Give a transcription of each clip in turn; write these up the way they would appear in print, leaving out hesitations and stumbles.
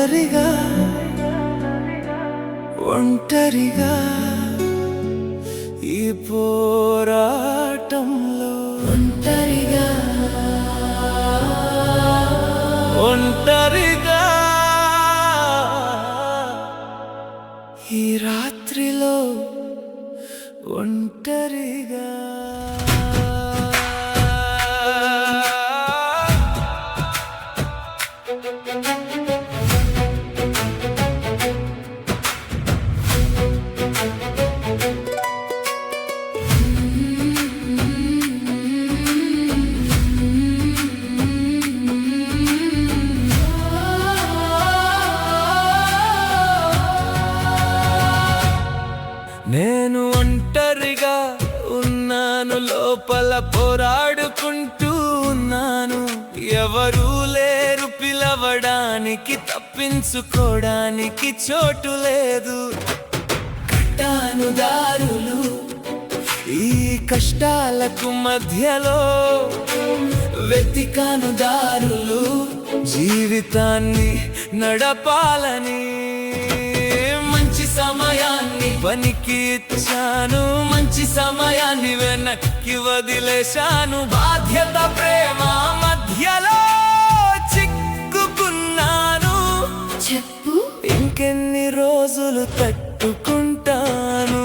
ఒంటరిగా ఒంటరిగా ఈ పోరాటంలో ఒంటరిగా ఒంటరిగా ఈ రాత్రిలో ఒంటరిగా నేను ఒంటరిగా ఉన్నాను, లోపల పోరాడుకుంటూ ఉన్నాను. ఎవరూ లేరు పిలవడానికి, తప్పించుకోవడానికి చోటు లేదు. కట్టాను దారులు ఈ కష్టాలకు మధ్యలో, వెతికాను దారులు జీవితాన్ని నడపాలని. మంచి సమయాన్ని పనికి ఇచ్చాను, మంచి సమయాన్ని వెనక్కి వదిలేశాను. బాధ్యత ప్రేమ మధ్యలో చిక్కుకున్నాను. చెప్పు, ఇంకెన్ని రోజులు తట్టుకుంటాను?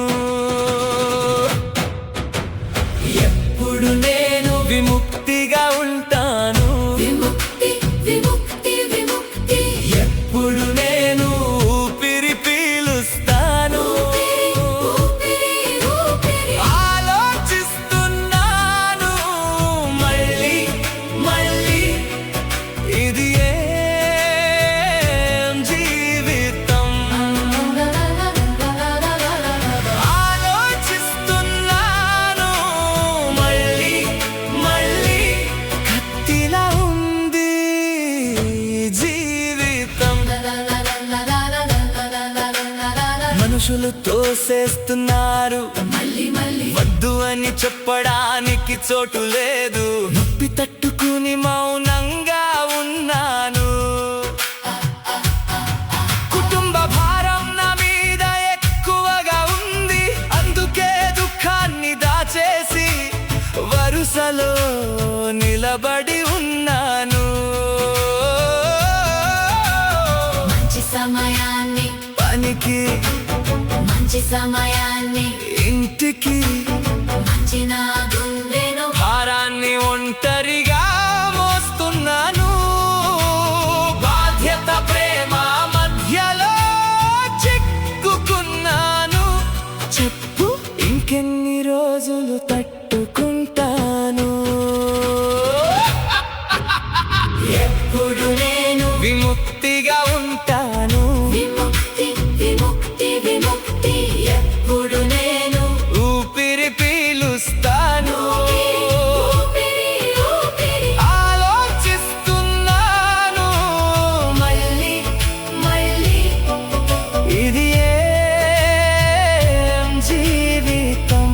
ఎప్పుడు నేను విముక్తిగా ఉంటాను? విముక్తి విముక్తి విముక్తి. ఎప్పుడు నేను ఊపిరి పీలుస్తాను? ఊపిరి ఊపిరి. ఆలోచిస్తున్నాను మళ్ళీ మళ్ళీ, ఇది ఏం జీవితం? ఆలోచిస్తున్నాను మళ్ళీ మళ్ళీ, కత్తిలా ఉంది జీవితం. మనుషులు తోసేస్తున్నారు, మళ్ళీ మళ్ళీ వద్దు అని చెప్పడానికి చోటు లేదు. నొప్పి తట్టుకుని మౌనంగా ఉన్నాను. కుటుంబ భారం నా మీద ఎక్కువగా ఉంది, అందుకే దుఃఖాన్ని దాచేసి వరుసలో నిలబడి ఉన్నాను. మంచి సమయాన్ని పనికి, మంచి సమయాన్ని ఇంటికి, మంచి నా గుండెను భారాన్ని ఒంటరిగా మోస్తున్నాను. బాధ్యత ప్రేమ మధ్యలో చిక్కుకున్నాను. చెప్పు, ఇంకెన్ని రోజులు తట్టుకుంటాను? ఎప్పుడు నేను విముక్తిగా ఉంటాను? విముక్తి విముక్తి విముక్తి. ఎప్పుడు నేను ఊపిరి పీలుస్తాను? ఊపిరి ఊపిరి. ఆలోచిస్తున్నాను మళ్ళీ మళ్ళీ, ఇది ఏం జీవితం?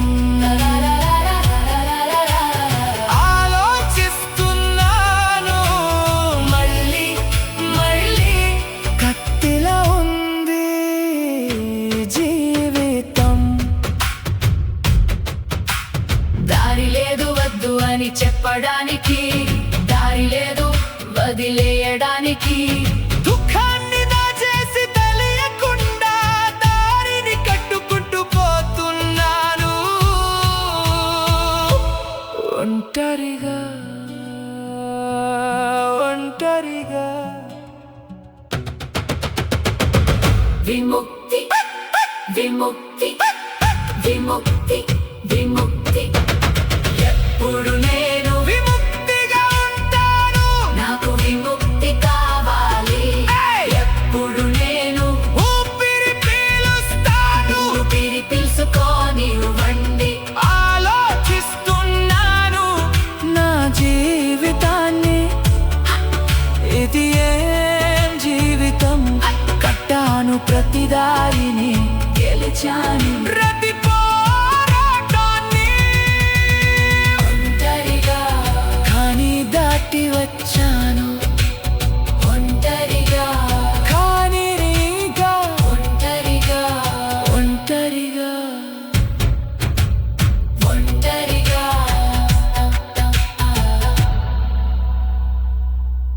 ఆలోచిస్తున్నాను మళ్ళీ మళ్ళీ, కత్తిలా ఉంది జీవితం. దారి లేదు వద్దు అని చెప్పడానికి, దారి లేదు వదిలేయడానికి. దుఃఖాన్ని దాచేసి తెలియకుండా దారిని కట్టుకుంటూ పోతున్నాను. ఒంటరిగా ఒంటరిగా. విముక్తి విముక్తి విముక్తి విముక్తి. ఎప్పుడు నేను విముక్తిగా ఉంటాను? నాకు విముక్తి కావాలి. ఎప్పుడు నేను ఊపిరి పీలుస్తాను? ఊపిరి పీల్చుకోనివ్వండి. ఆలోచిస్తున్నాను నా జీవితాన్ని, ఇది ఏం జీవితం? కట్టాను ప్రతి దారిని, గెలిచాను ప్రతి పోరాటాన్ని. ఒంటరిగా కానీ దాటి వచ్చా